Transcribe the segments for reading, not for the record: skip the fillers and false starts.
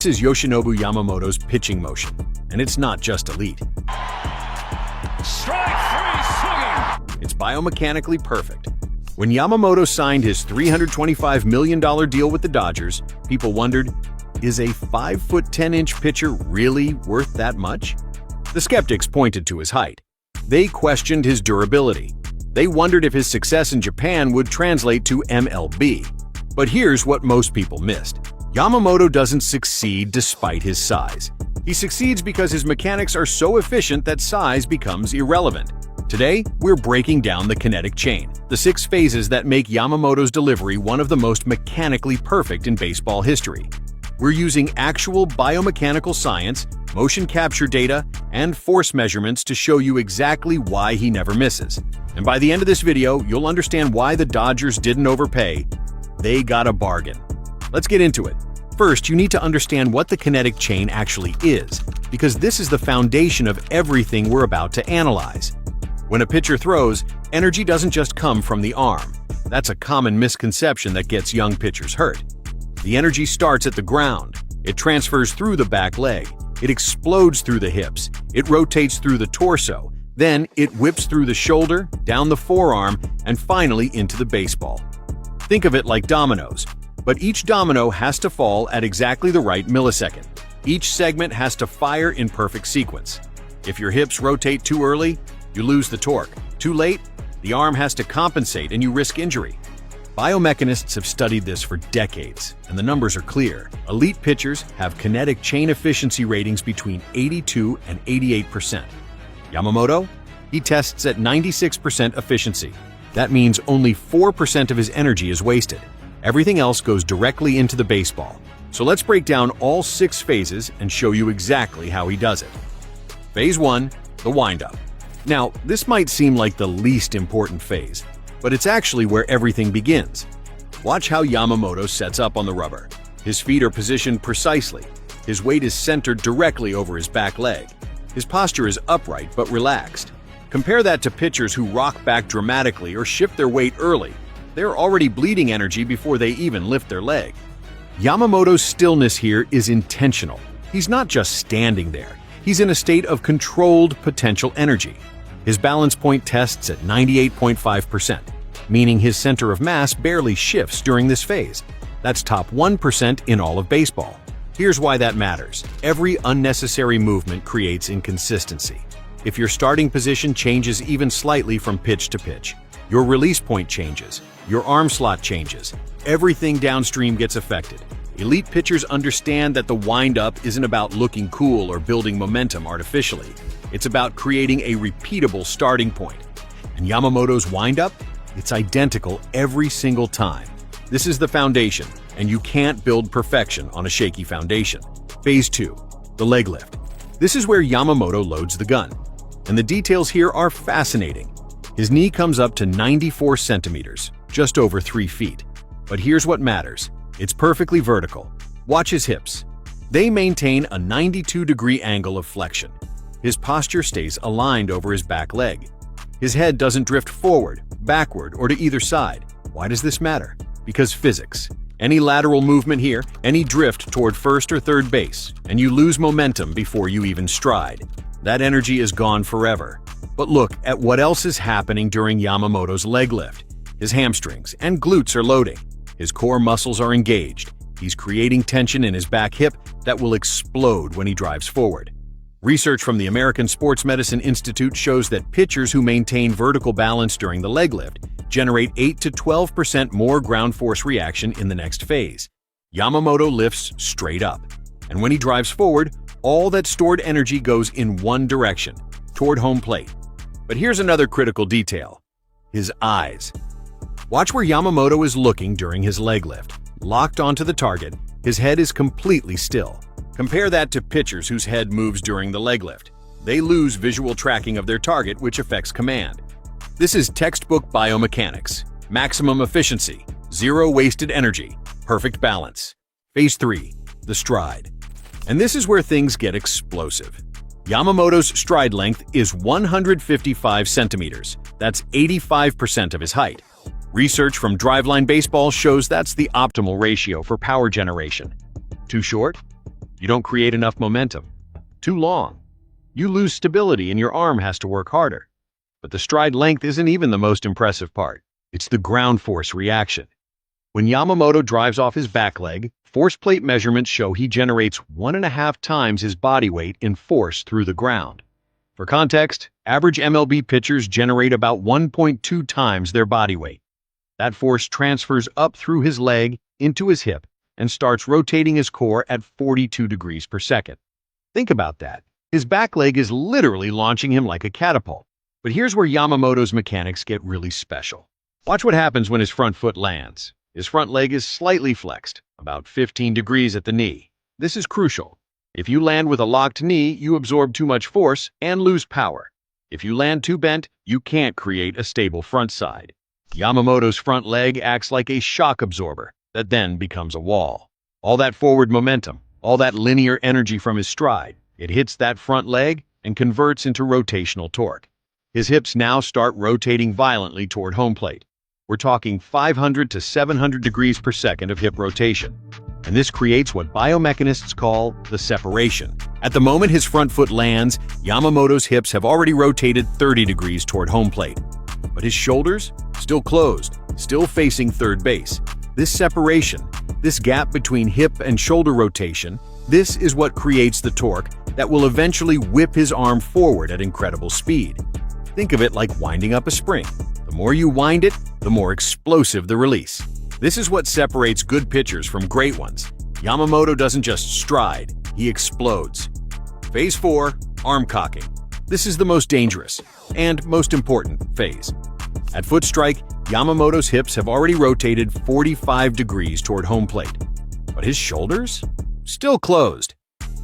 This is Yoshinobu Yamamoto's pitching motion, and it's not just elite. Strike three, swinging. It's biomechanically perfect. When Yamamoto signed his $325 million deal with the Dodgers, people wondered, is a 5'10" pitcher really worth that much? The skeptics pointed to his height. They questioned his durability. They wondered if his success in Japan would translate to MLB. But here's what most people missed. Yamamoto doesn't succeed despite his size. He succeeds because his mechanics are so efficient that size becomes irrelevant. Today, we're breaking down the kinetic chain, the 6 phases that make Yamamoto's delivery one of the most mechanically perfect in baseball history. We're using actual biomechanical science, motion capture data, and force measurements to show you exactly why he never misses. And by the end of this video, you'll understand why the Dodgers didn't overpay. They got a bargain. Let's get into it. First, you need to understand what the kinetic chain actually is, because this is the foundation of everything we're about to analyze. When a pitcher throws, energy doesn't just come from the arm. That's a common misconception that gets young pitchers hurt. The energy starts at the ground. It transfers through the back leg. It explodes through the hips. It rotates through the torso. Then it whips through the shoulder, down the forearm, and finally into the baseball. Think of it like dominoes. But each domino has to fall at exactly the right millisecond. Each segment has to fire in perfect sequence. If your hips rotate too early, you lose the torque. Too late, the arm has to compensate and you risk injury. Biomechanists have studied this for decades, and the numbers are clear. Elite pitchers have kinetic chain efficiency ratings between 82 and 88%. Yamamoto? He tests at 96% efficiency. That means only 4% of his energy is wasted. Everything else goes directly into the baseball. So let's break down all 6 phases and show you exactly how he does it. Phase 1, the windup. Now, this might seem like the least important phase, but it's actually where everything begins. Watch how Yamamoto sets up on the rubber. His feet are positioned precisely. His weight is centered directly over his back leg. His posture is upright but relaxed. Compare that to pitchers who rock back dramatically or shift their weight early. They're already bleeding energy before they even lift their leg. Yamamoto's stillness here is intentional. He's not just standing there. He's in a state of controlled potential energy. His balance point tests at 98.5%, meaning his center of mass barely shifts during this phase. That's top 1% in all of baseball. Here's why that matters. Every unnecessary movement creates inconsistency. If your starting position changes even slightly from pitch to pitch, your release point changes, your arm slot changes, everything downstream gets affected. Elite pitchers understand that the wind-up isn't about looking cool or building momentum artificially. It's about creating a repeatable starting point. And Yamamoto's wind-up? It's identical every single time. This is the foundation, and you can't build perfection on a shaky foundation. Phase 2, the leg lift. This is where Yamamoto loads the gun. And the details here are fascinating. His knee comes up to 94 centimeters, just over 3 feet. But here's what matters. It's perfectly vertical. Watch his hips. They maintain a 92-degree angle of flexion. His posture stays aligned over his back leg. His head doesn't drift forward, backward, or to either side. Why does this matter? Because physics. Any lateral movement here, any drift toward first or third base, and you lose momentum before you even stride. That energy is gone forever. But look at what else is happening during Yamamoto's leg lift. His hamstrings and glutes are loading. His core muscles are engaged. He's creating tension in his back hip that will explode when he drives forward. Research from the American Sports Medicine Institute shows that pitchers who maintain vertical balance during the leg lift generate 8 to 12% more ground force reaction in the next phase. Yamamoto lifts straight up. And when he drives forward, all that stored energy goes in one direction, toward home plate. But here's another critical detail. His eyes. Watch where Yamamoto is looking during his leg lift. Locked onto the target, his head is completely still. Compare that to pitchers whose head moves during the leg lift. They lose visual tracking of their target, which affects command. This is textbook biomechanics. Maximum efficiency, zero wasted energy, perfect balance. Phase 3, the stride. And this is where things get explosive. Yamamoto's stride length is 155 centimeters. That's 85% of his height. Research from Driveline Baseball shows that's the optimal ratio for power generation. Too short? You don't create enough momentum. Too long. You lose stability and your arm has to work harder. But the stride length isn't even the most impressive part. It's the ground force reaction. When Yamamoto drives off his back leg, force plate measurements show he generates 1.5 times his body weight in force through the ground. For context, average MLB pitchers generate about 1.2 times their body weight. That force transfers up through his leg into his hip and starts rotating his core at 42 degrees per second. Think about that. His back leg is literally launching him like a catapult. But here's where Yamamoto's mechanics get really special. Watch what happens when his front foot lands. His front leg is slightly flexed, about 15 degrees at the knee. This is crucial. If you land with a locked knee, you absorb too much force and lose power. If you land too bent, you can't create a stable front side. Yamamoto's front leg acts like a shock absorber that then becomes a wall. All that forward momentum, all that linear energy from his stride, it hits that front leg and converts into rotational torque. His hips now start rotating violently toward home plate. We're talking 500 to 700 degrees per second of hip rotation. And this creates what biomechanists call the separation. At the moment his front foot lands, Yamamoto's hips have already rotated 30 degrees toward home plate. But his shoulders? Still closed, still facing third base. This separation, this gap between hip and shoulder rotation, this is what creates the torque that will eventually whip his arm forward at incredible speed. Think of it like winding up a spring. The more you wind it, the more explosive the release. This is what separates good pitchers from great ones. Yamamoto doesn't just stride, he explodes. Phase 4, arm cocking. This is the most dangerous and most important phase. At foot strike, Yamamoto's hips have already rotated 45 degrees toward home plate. But his shoulders? Still closed.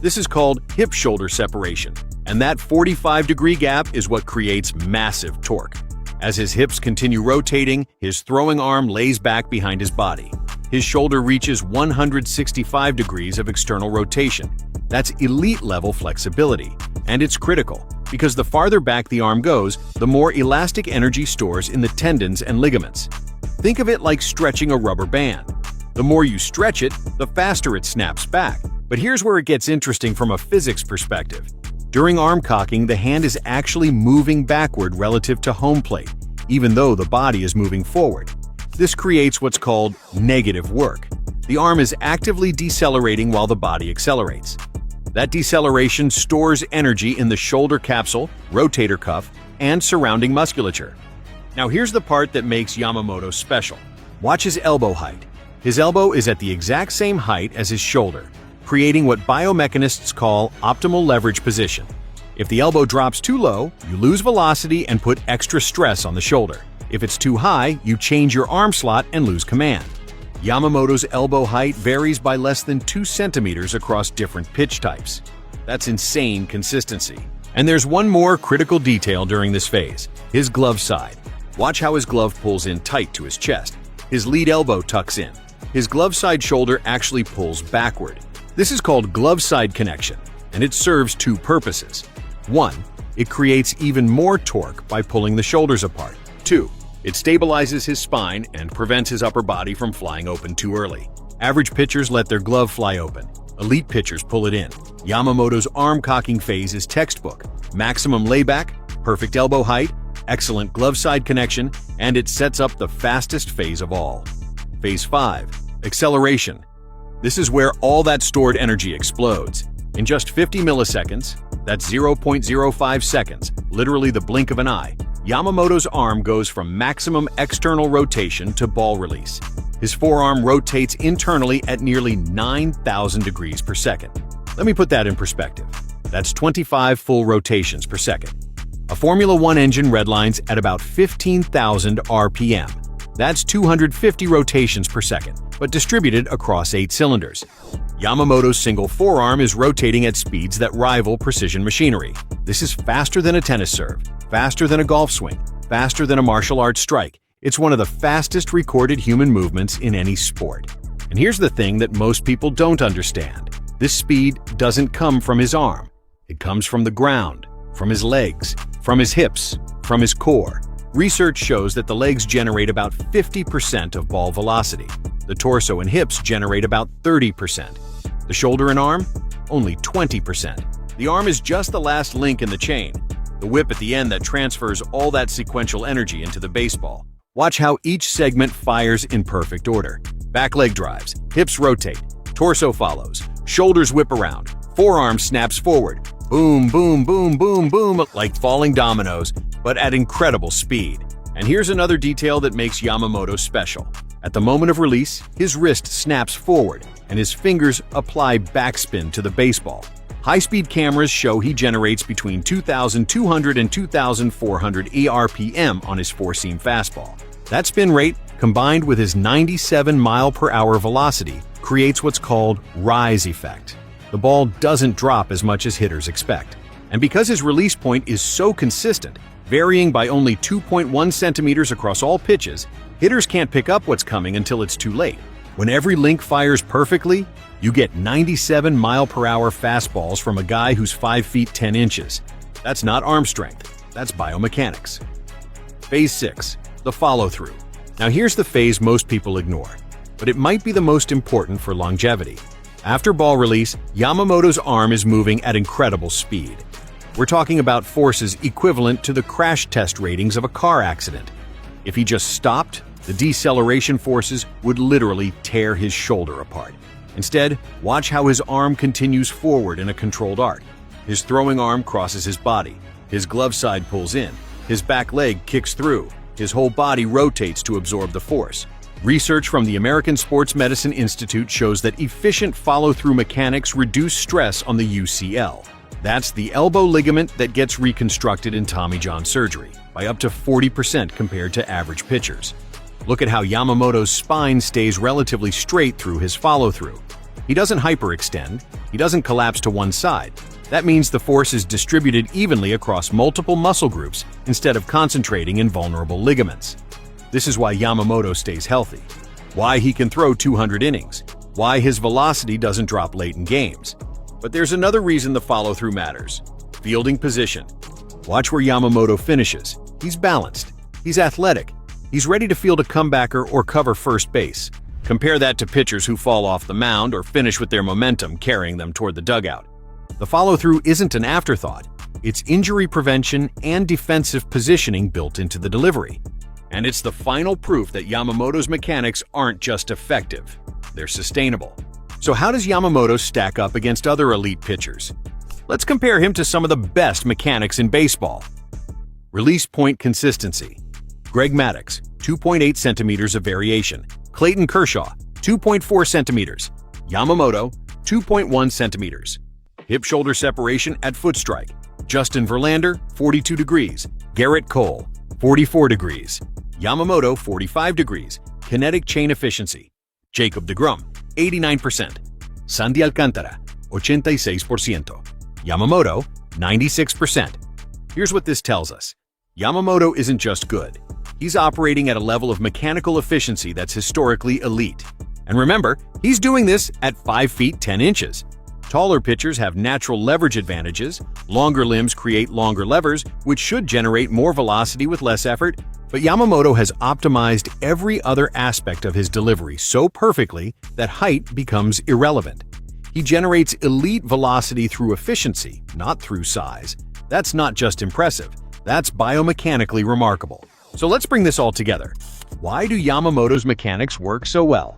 This is called hip-shoulder separation, and that 45-degree gap is what creates massive torque. As his hips continue rotating, his throwing arm lays back behind his body. His shoulder reaches 165 degrees of external rotation. That's elite-level flexibility, and it's critical, because the farther back the arm goes, the more elastic energy stores in the tendons and ligaments. Think of it like stretching a rubber band. The more you stretch it, the faster it snaps back. But here's where it gets interesting from a physics perspective. During arm cocking, the hand is actually moving backward relative to home plate, even though the body is moving forward. This creates what's called negative work. The arm is actively decelerating while the body accelerates. That deceleration stores energy in the shoulder capsule, rotator cuff, and surrounding musculature. Now here's the part that makes Yamamoto special. Watch his elbow height. His elbow is at the exact same height as his shoulder, creating what biomechanists call optimal leverage position. If the elbow drops too low, you lose velocity and put extra stress on the shoulder. If it's too high, you change your arm slot and lose command. Yamamoto's elbow height varies by less than 2 centimeters across different pitch types. That's insane consistency. And there's one more critical detail during this phase: his glove side. Watch how his glove pulls in tight to his chest. His lead elbow tucks in. His glove side shoulder actually pulls backward. This is called glove side connection, and it serves 2 purposes. 1. It creates even more torque by pulling the shoulders apart. 2. It stabilizes his spine and prevents his upper body from flying open too early. Average pitchers let their glove fly open. Elite pitchers pull it in. Yamamoto's arm cocking phase is textbook. Maximum layback, perfect elbow height, excellent glove side connection, and it sets up the fastest phase of all. Phase 5. Acceleration. This is where all that stored energy explodes. In just 50 milliseconds, that's 0.05 seconds, literally the blink of an eye, Yamamoto's arm goes from maximum external rotation to ball release. His forearm rotates internally at nearly 9,000 degrees per second. Let me put that in perspective. That's 25 full rotations per second. A Formula One engine redlines at about 15,000 RPM. That's 250 rotations per second, but distributed across 8 cylinders. Yamamoto's single forearm is rotating at speeds that rival precision machinery. This is faster than a tennis serve, faster than a golf swing, faster than a martial arts strike. It's one of the fastest recorded human movements in any sport. And here's the thing that most people don't understand. This speed doesn't come from his arm. It comes from the ground, from his legs, from his hips, from his core. Research shows that the legs generate about 50% of ball velocity. The torso and hips generate about 30%. The shoulder and arm? only 20%. The arm is just the last link in the chain, the whip at the end that transfers all that sequential energy into the baseball. Watch how each segment fires in perfect order. Back leg drives, hips rotate, torso follows, shoulders whip around, forearm snaps forward. Boom, boom, boom, boom, boom, like falling dominoes, but at incredible speed. And here's another detail that makes Yamamoto special. At the moment of release, his wrist snaps forward, and his fingers apply backspin to the baseball. High-speed cameras show he generates between 2,200 and 2,400 ERPM on his four-seam fastball. That spin rate, combined with his 97 mile-per-hour velocity, creates what's called rise effect. The ball doesn't drop as much as hitters expect. And because his release point is so consistent, varying by only 2.1 centimeters across all pitches, hitters can't pick up what's coming until it's too late. When every link fires perfectly, you get 97 mile-per-hour fastballs from a guy who's 5 feet 10 inches. That's not arm strength, that's biomechanics. Phase 6, the follow-through. Now here's the phase most people ignore, but it might be the most important for longevity. After ball release, Yamamoto's arm is moving at incredible speed. We're talking about forces equivalent to the crash test ratings of a car accident. If he just stopped, the deceleration forces would literally tear his shoulder apart. Instead, watch how his arm continues forward in a controlled arc. His throwing arm crosses his body, his glove side pulls in, his back leg kicks through, his whole body rotates to absorb the force. Research from the American Sports Medicine Institute shows that efficient follow-through mechanics reduce stress on the UCL. That's the elbow ligament that gets reconstructed in Tommy John surgery by up to 40% compared to average pitchers. Look at how Yamamoto's spine stays relatively straight through his follow-through. He doesn't hyperextend, he doesn't collapse to one side. That means the force is distributed evenly across multiple muscle groups instead of concentrating in vulnerable ligaments. This is why Yamamoto stays healthy, why he can throw 200 innings, why his velocity doesn't drop late in games. But there's another reason the follow-through matters: fielding position. Watch where Yamamoto finishes. He's balanced, he's athletic, he's ready to field a comebacker or cover first base. Compare that to pitchers who fall off the mound or finish with their momentum carrying them toward the dugout. The follow-through isn't an afterthought, it's injury prevention and defensive positioning built into the delivery. And it's the final proof that Yamamoto's mechanics aren't just effective, they're sustainable. So how does Yamamoto stack up against other elite pitchers? Let's compare him to some of the best mechanics in baseball. Release point consistency. Greg Maddux, 2.8 centimeters of variation. Clayton Kershaw, 2.4 centimeters. Yamamoto, 2.1 centimeters. Hip-shoulder separation at foot strike. Justin Verlander, 42 degrees. Garrett Cole, 44 degrees. Yamamoto, 45 degrees. Kinetic chain efficiency. Jacob deGrom, 89%. Sandy Alcantara, 86%. Yamamoto, 96%. Here's what this tells us. Yamamoto isn't just good. He's operating at a level of mechanical efficiency that's historically elite. And remember, he's doing this at 5 feet 10 inches. Taller pitchers have natural leverage advantages, longer limbs create longer levers, which should generate more velocity with less effort, but Yamamoto has optimized every other aspect of his delivery so perfectly that height becomes irrelevant. He generates elite velocity through efficiency, not through size. That's not just impressive, that's biomechanically remarkable. So let's bring this all together. Why do Yamamoto's mechanics work so well?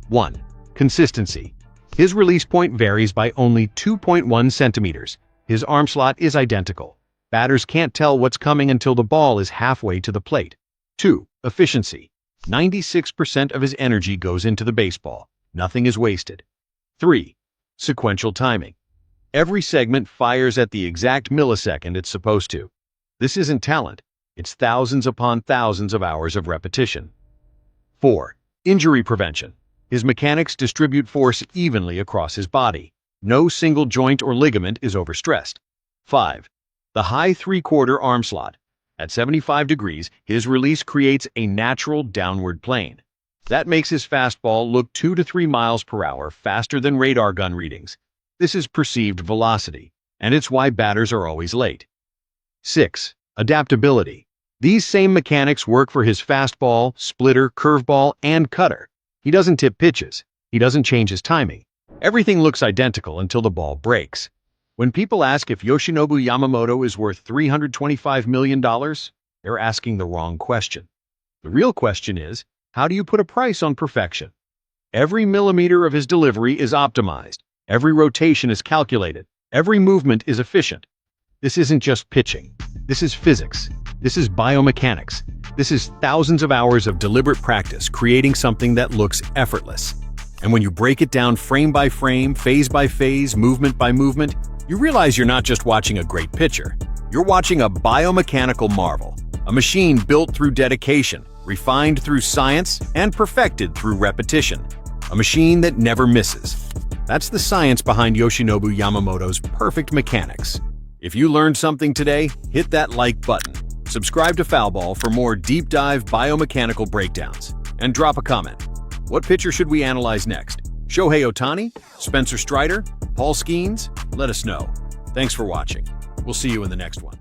1. Consistency. His release point varies by only 2.1 centimeters. His arm slot is identical. Batters can't tell what's coming until the ball is halfway to the plate. 2. Efficiency. 96% of his energy goes into the baseball. Nothing is wasted. 3. Sequential timing. Every segment fires at the exact millisecond it's supposed to. This isn't talent. It's thousands upon thousands of hours of repetition. 4. Injury prevention. His mechanics distribute force evenly across his body. No single joint or ligament is overstressed. 5. The high three-quarter arm slot. At 75 degrees, his release creates a natural downward plane. That makes his fastball look 2 to 3 miles per hour faster than radar gun readings. This is perceived velocity, and it's why batters are always late. 6. Adaptability. These same mechanics work for his fastball, splitter, curveball, and cutter. He doesn't tip pitches. He doesn't change his timing. Everything looks identical until the ball breaks. When people ask if Yoshinobu Yamamoto is worth $325 million, they're asking the wrong question. The real question is, how do you put a price on perfection? Every millimeter of his delivery is optimized. Every rotation is calculated. Every movement is efficient. This isn't just pitching. This is physics. This is biomechanics. This is thousands of hours of deliberate practice creating something that looks effortless. And when you break it down frame by frame, phase by phase, movement by movement, you realize you're not just watching a great pitcher. You're watching a biomechanical marvel, a machine built through dedication, refined through science, and perfected through repetition. A machine that never misses. That's the science behind Yoshinobu Yamamoto's perfect mechanics. If you learned something today, hit that like button. Subscribe to Foul Ball for more deep dive biomechanical breakdowns. And drop a comment. What pitcher should we analyze next? Shohei Ohtani? Spencer Strider? Paul Skeens? Let us know. Thanks for watching. We'll see you in the next one.